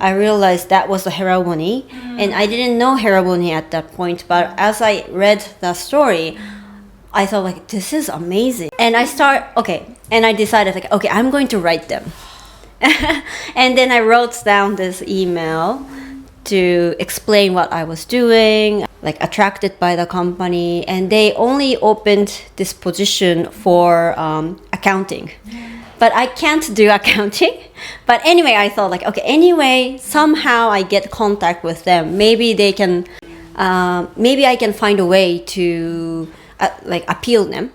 I realized that was the Heralbony, and I didn't know Heralbony at that point. But as I read the story, I thought like this is amazing, and I decided like okay, I'm going to write them, and then I wrote down this email to explain what I was doing, like attracted by the company, and they only opened this position for accounting. But I can't do accounting. But anyway, I thought like, okay, anyway, somehow I get contact with them. Maybe they can, maybe I can find a way to like appeal them.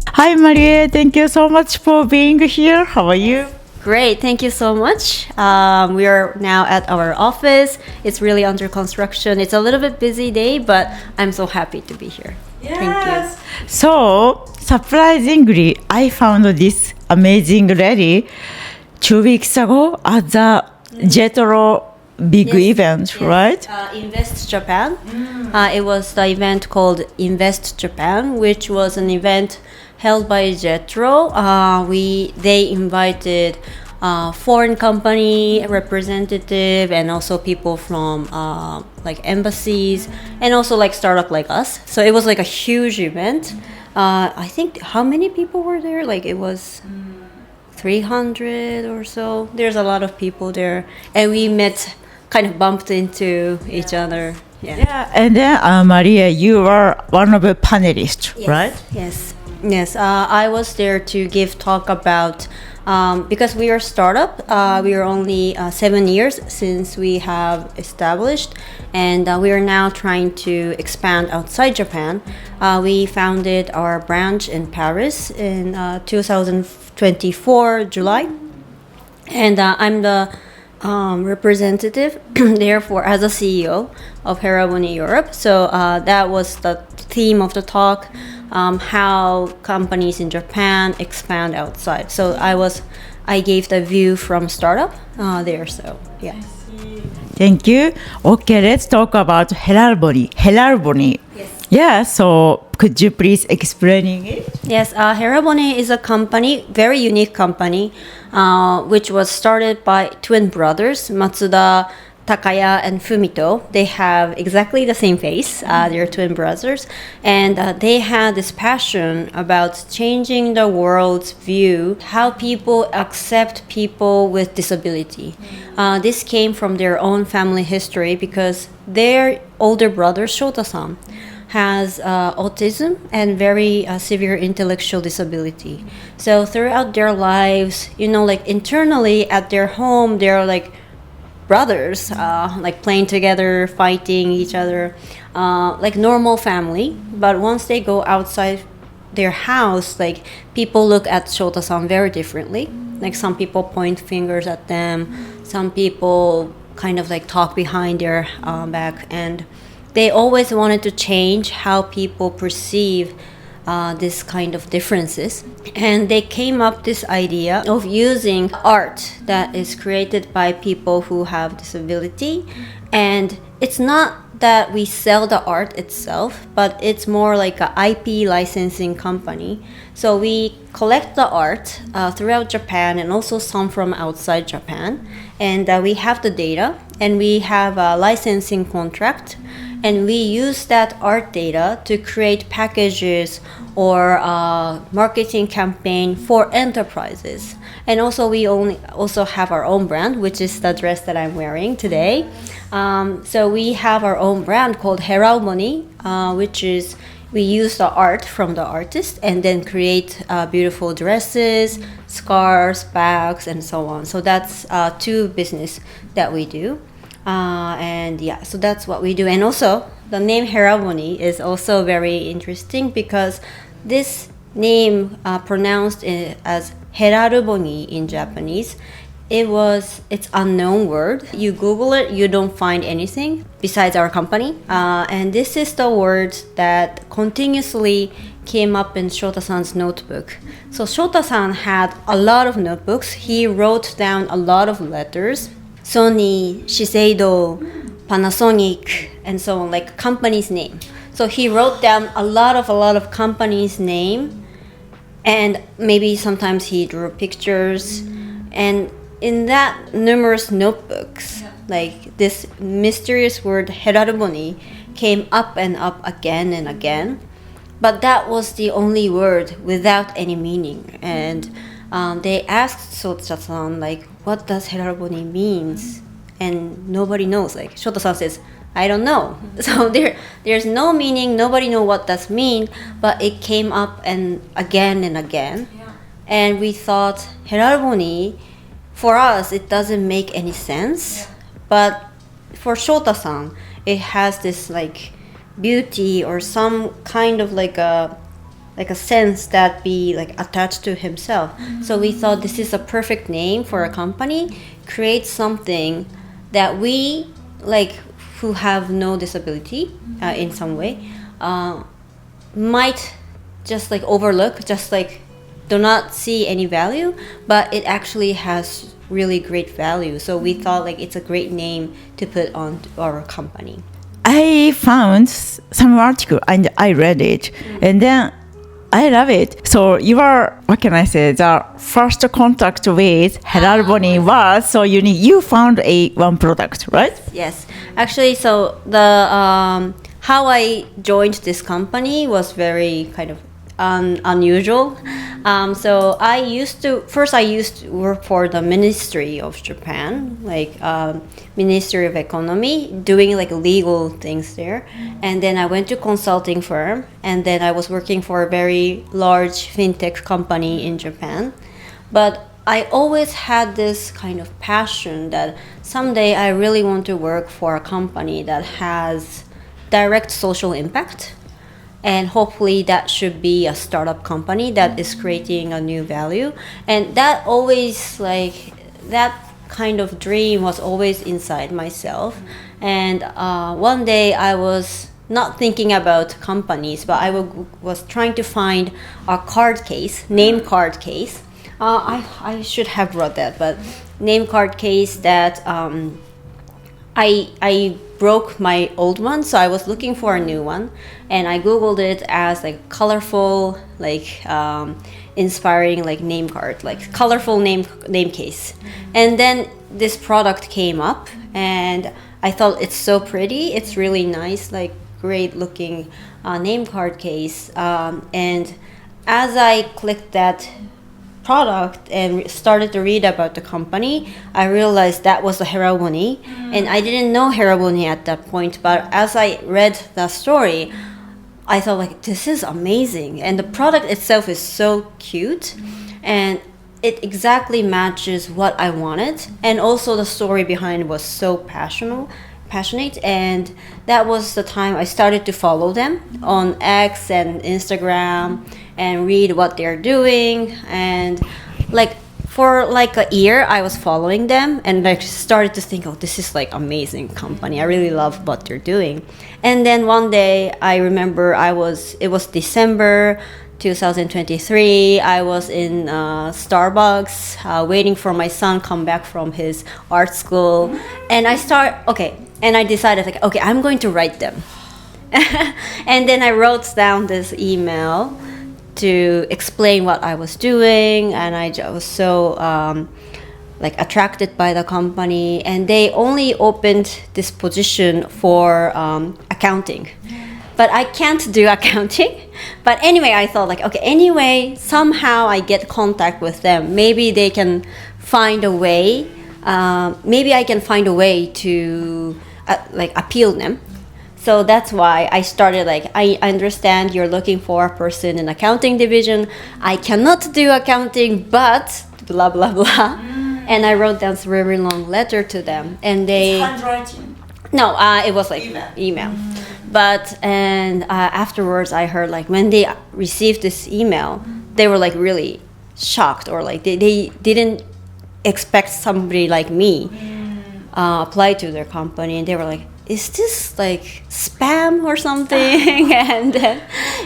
Hi, Marie. Thank you so much for being here. How are you? Great, thank you so much. We are now at our office. It's really under construction. It's a little bit busy day, but I'm so happy to be here. Yes. Thank you. So, surprisingly, I found this amazing lady 2 weeks ago at the Jetro big event, right? Invest Japan. It was the event called Invest Japan, which was an event held by Jetro. They invited foreign company representative and also people from like embassies and also like startup like us. So it was like a huge event. I think how many people were there? Like it was 300 or so. There's a lot of people there, and we kind of bumped into each other. Yeah, and then Maria, you were one of the panelists, Yes. right? Yes. I was there to give talk about because we are a startup. We are only 7 years since we have established, and we are now trying to expand outside Japan. We founded our branch in Paris in 2024 July, and I'm the representative therefore as a CEO of Heralbony Europe. So that was the theme of the talk, how companies in Japan expand outside. So I gave the view from startup there. So yeah. Thank you. Okay, let's talk about Heralbony. Yes. Yeah, so could you please explain it? Yes, Heralbony is a company, very unique company, which was started by twin brothers, Matsuda, Takaya, and Fumito. They have exactly the same face. They're twin brothers, and they had this passion about changing the world's view, how people accept people with disability. This came from their own family history because their older brother, Shota-san, has autism and very severe intellectual disability. So throughout their lives, like internally at their home, they're like brothers, like playing together, fighting each other, like normal family. But once they go outside their house, like people look at Shota-san very differently. Like some people point fingers at them, some people kind of like talk behind their back, and they always wanted to change how people perceive this kind of differences. And they came up this idea of using art that is created by people who have disability. And it's not that we sell the art itself, but it's more like an IP licensing company. So we collect the art throughout Japan and also some from outside Japan. And we have the data and we have a licensing contract. And we use that art data to create packages or marketing campaign for enterprises. And also we also have our own brand, which is the dress that I'm wearing today. So we have our own brand called Heralbony, which is we use the art from the artist and then create beautiful dresses, scarves, bags, and so on. So that's two business that we do. And yeah, so that's what we do. And also the name Heralbony is also very interesting because this name pronounced as Heralbony in Japanese, it's unknown word. You Google it, you don't find anything besides our company. And this is the word that continuously came up in Shota-san's notebook. So Shota-san had a lot of notebooks. He wrote down a lot of letters. Sony, Shiseido, Panasonic, and so on, like company's name. So he wrote down a lot of companies' name, and he used that art data to create packages or marketing campaign for enterprises. And also we also have our own brand, which is the dress that I'm wearing today. So we have our own brand called Heralbony, which is we use the art from the artist and then create beautiful dresses, scarves, bags, and so on. So that's two business that we do. And also the name Heralbony is also very interesting because this name pronounced as Heralbony in Japanese, it's unknown word. You Google it, you don't find anything besides our company. And maybe sometimes he drew pictures. And in that numerous notebooks, like this mysterious word Heralbony came up and up again and again. But that was the only word without any meaning. And they asked Shota-san, like, what does Heralbony means? And nobody knows. Like, Shota-san says, I don't know. So there's no meaning. Nobody know what that mean. But it came up and again. And we thought, Heralbony, for us, it doesn't make any sense. But for Shota-san, it has this, like, beauty or some kind of like a sense that be like attached to himself. So we thought this is a perfect name for a company. Create something that we like who have no disability in some way might just like overlook, just like do not see any value, but it actually has really great value. So we thought like it's a great name to put on our company. I found some article and I read it, and then I love it. So your, what can I say, the first contact with Heralbony was so unique. You found one product, right? Yes, actually, so the how I joined this company was very kind of unusual. So I used to work for the Ministry of Japan, like Ministry of Economy, doing like legal things there. And then I went to consulting firm, and then I was working for a very large fintech company in Japan. But I always had this kind of passion that someday I really want to work for a company that has direct social impact. And hopefully that should be a startup company that is creating a new value. And that always, like, that kind of dream was always inside myself. And one day I was not thinking about companies, but I was trying to find a card case, name card case. I should have brought that, but name card case that I broke my old one, so I was looking for a new one, and I googled it as like colorful, like inspiring, like name card, like colorful name case, and then this product came up, and I thought it's so pretty, it's really nice, like great looking name card case, and as I clicked that product and started to read about the company, I realized that was the Heralbony, and I didn't know Heralbony at that point, but as I read the story, I thought like this is amazing, and the product itself is so cute, and it exactly matches what I wanted, and also the story behind was so passionate, and that was the time I started to follow them on X and Instagram and read what they're doing, and like for like a year I was following them, and I started to think, oh, this is like amazing company, I really love what they're doing. And then one day I remember it was December 2023. I was in Starbucks waiting for my son come back from his art school, and I decided like, okay, I'm going to write them. And then I wrote down this email to explain what I was doing, and I was so like attracted by the company, and they only opened this position for accounting, but I can't do accounting. But anyway, I thought like, okay, anyway, somehow I get contact with them, maybe they can find a way, maybe I can find a way to like appeal them. So that's why I started like, I understand you're looking for a person in accounting division. I cannot do accounting, but blah, blah, blah. And I wrote down this very long letter to them. And they... It's handwriting? No, it was like email. But, and afterwards I heard like when they received this email, they were like really shocked, or like they didn't expect somebody like me apply to their company. And they were like, is this like spam or something? And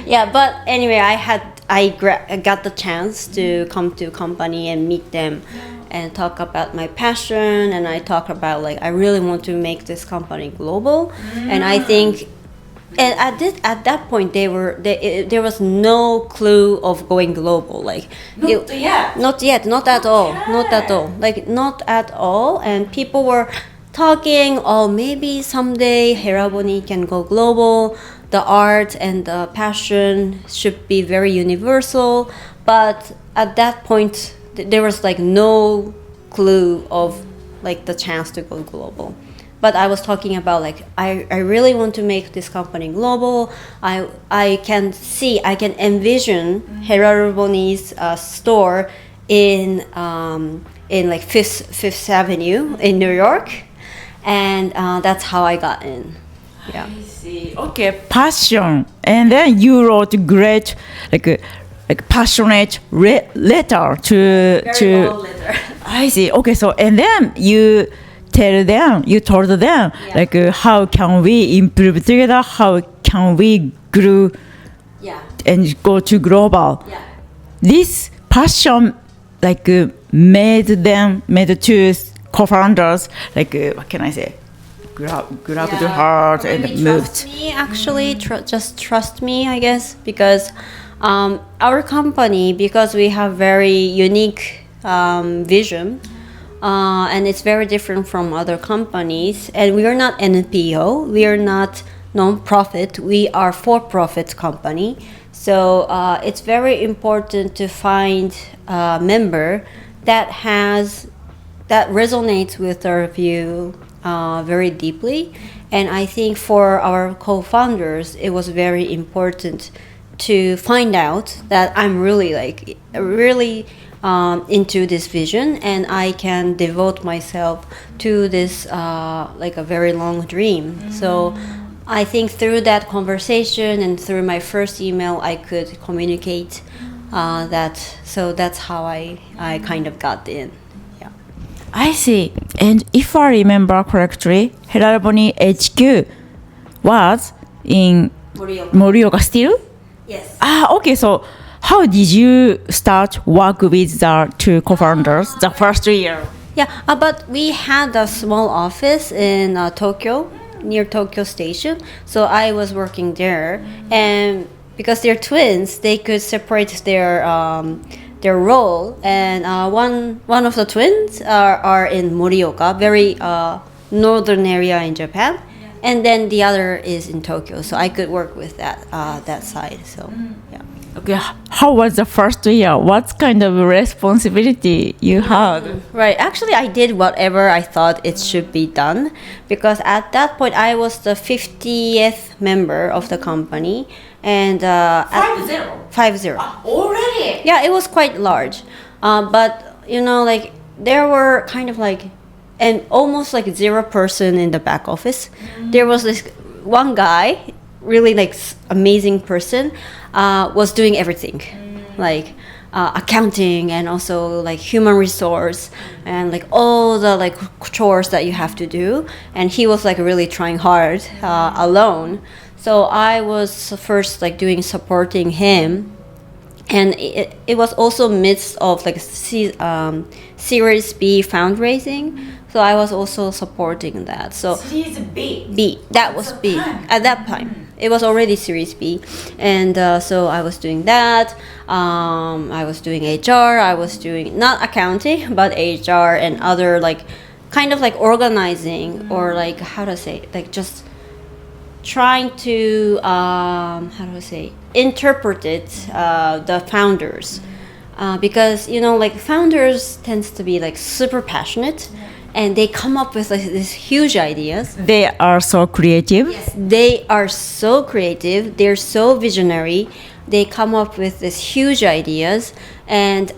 yeah, but anyway, I got the chance to come to company and meet them and talk about my passion, and I talk about like I really want to make this company global, and I think And at that point, there was no clue of going global. Like Not yet. not yet, not at all, not at all. Like not at all. And people were talking, oh, maybe someday Heralbony can go global. The art and the passion should be very universal. But at that point, there was like no clue of like the chance to go global. But I was talking about like I really want to make this company global. I can envision Heralbony's store in like Fifth Avenue in New York, and that's how I got in. Yeah. I see. Okay, passion, and then you wrote great, like passionate letter to. long letter. I see. Okay, so and then you told them like how can we improve together? How can we grow Yeah. and go to global? Yeah. This passion like made two co-founders like what can I say? Grabbed the heart and Maybe moved. Trust me, actually, just trust me, I guess, because our company, because we have very unique vision, and it's very different from other companies. And we are not NPO, we are not non-profit, we are for-profit company. So it's very important to find a member that resonates with our view very deeply. And I think for our co-founders, it was very important to find out that I'm really into this vision, and I can devote myself to this like a very long dream. So I think through that conversation and through my first email, I could communicate that. So that's how I kind of got in. Yeah. I see. And if I remember correctly, Heralbony HQ was in Morioka still? Yes. Okay. So how did you start work with the two co-founders the first year? Yeah, but we had a small office in Tokyo, near Tokyo Station. So I was working there, and because they're twins, they could separate their role. And one of the twins are in Morioka, very northern area in Japan, and then the other is in Tokyo. So I could work with that side. So yeah. Okay. How was the first year? What kind of responsibility you had? Right. Actually, I did whatever I thought it should be done, because at that point I was the 50th member of the company, and 50. Already? Yeah, it was quite large, but like there were kind of like and almost like 0 person in the back office. There was this one guy, really like amazing person, was doing everything, like accounting and also like human resource and like all the like chores that you have to do. And he was like really trying hard alone. So I was first like supporting him. And it was also midst of like Series B fundraising, so I was also supporting that. So Series B. B, that was B at that time. It was already Series B, and so I was doing that. I was doing HR. I was doing not accounting, but HR and other like kind of like organizing or like how to say like just trying to interpret it the founders because like founders tends to be like super passionate and they come up with like these huge ideas. They are so creative. Yes, they are so creative, they're so visionary, they come up with these huge ideas, and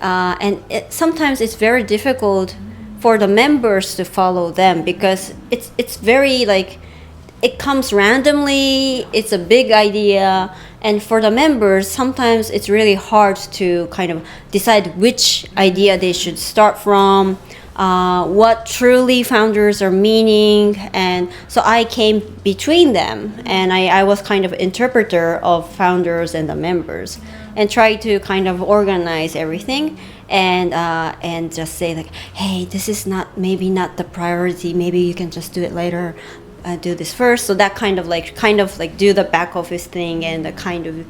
sometimes it's very difficult for the members to follow them because it's very like it comes randomly, it's a big idea, and for the members sometimes it's really hard to kind of decide which idea they should start from, what truly founders are meaning. And so I came between them, and I was kind of interpreter of founders and the members and try to kind of organize everything and just say like, hey, this is maybe not the priority, maybe you can just do it later. do this first. So that kind of like do the back office thing and the kind of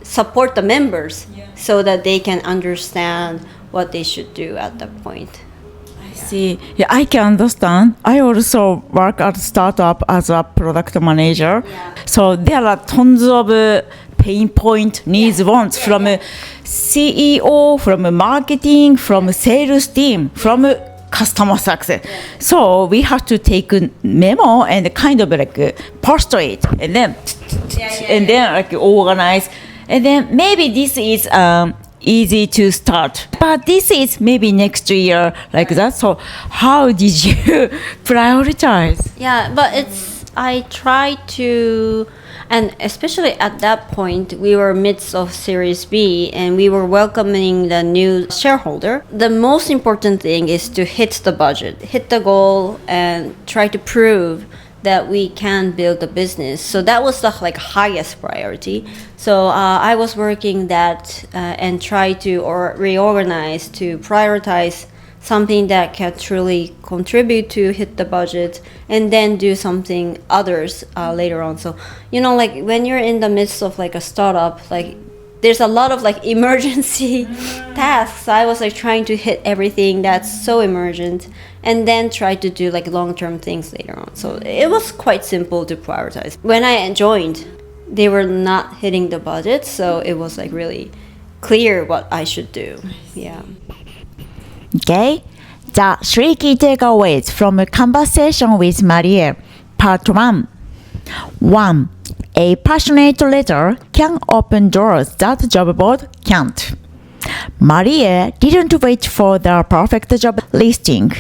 support the members so that they can understand what they should do at that point. See, yeah, I can understand. I also work at a startup as a product manager. Yeah. So there are tons of pain point, needs, wants from a CEO, from a marketing, from a sales team, from a customer success. So we have to take a memo and kind of like post it and then like organize. And then maybe this is easy to start, but this is maybe next year like that. So how did you prioritize? Yeah, but I try to, and especially at that point we were midst of Series B and we were welcoming the new shareholder. The most important thing is to hit the budget, hit the goal, and try to prove that we can build a business. So that was the highest priority. So I was working that and try to reorganize to prioritize something that can truly contribute to hit the budget, and then do something others later on. So when you're in the midst of a startup, there's a lot of emergency tasks. I was trying to hit everything that's so emergent and then try to do long-term things later on. So it was quite simple to prioritize. When I joined, they were not hitting the budget, so it was really clear what I should do. Yeah. Okay, the 3 key takeaways from a conversation with Marie, part 1. 1. A passionate letter can open doors that job board can't. Marie didn't wait for the perfect job listing.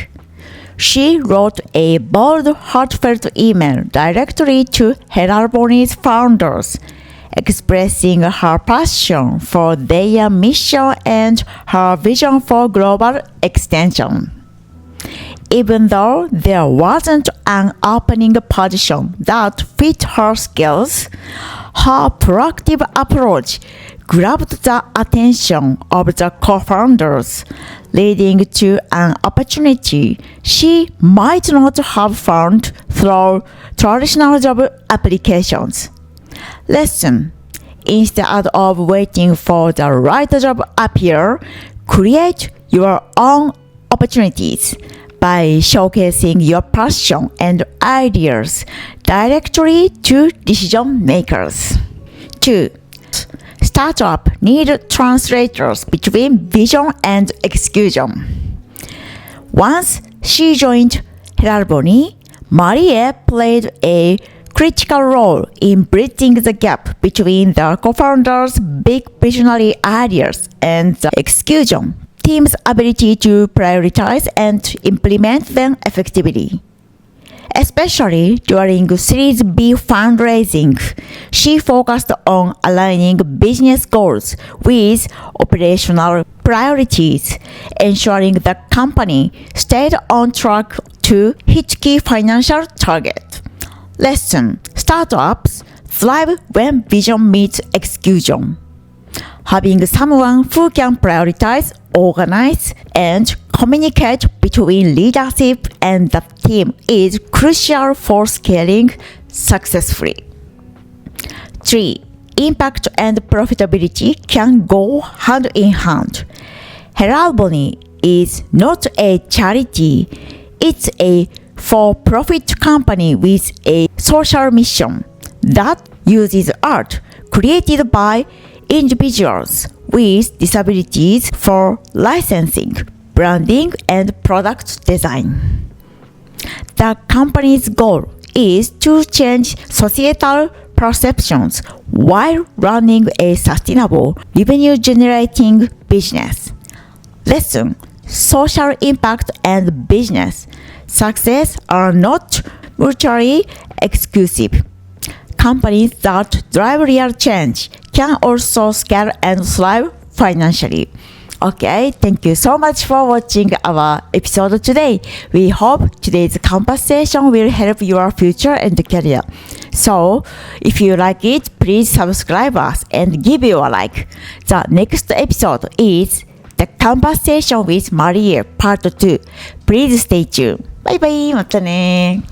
She wrote a bold, heartfelt email directly to Heralbony's founders, expressing her passion for their mission and her vision for global extension. Even though there wasn't an opening position that fit her skills, her proactive approach grabbed the attention of the co-founders, leading to an opportunity she might not have found through traditional job applications. Lesson: instead of waiting for the right job appear, create your own opportunities by showcasing your passion and ideas directly to decision makers. 2. Startup need translators between vision and execution. Once she joined Heralbony, Marie played a critical role in bridging the gap between the co-founders' big visionary ideas and the execution team's ability to prioritize and implement them effectively. Especially during Series B fundraising, she focused on aligning business goals with operational priorities, ensuring the company stayed on track to hit key financial targets. Lesson: startups thrive when vision meets execution. Having someone who can prioritize, organize, and communicate between leadership and the team is crucial for scaling successfully. 3. Impact and profitability can go hand in hand. Heralbony is not a charity, it's a for-profit company with a social mission that uses art created by individuals with disabilities for licensing, branding, and product design. The company's goal is to change societal perceptions while running a sustainable, revenue-generating business. Lesson: social impact and business success are not mutually exclusive. Companies that drive real change can also scale and thrive financially. Okay, thank you so much for watching our episode today. We hope today's conversation will help your future and career. So, if you like it, please subscribe us and give you a like. The next episode is the conversation with Marie Part 2. Please stay tuned. バイバイ、またね。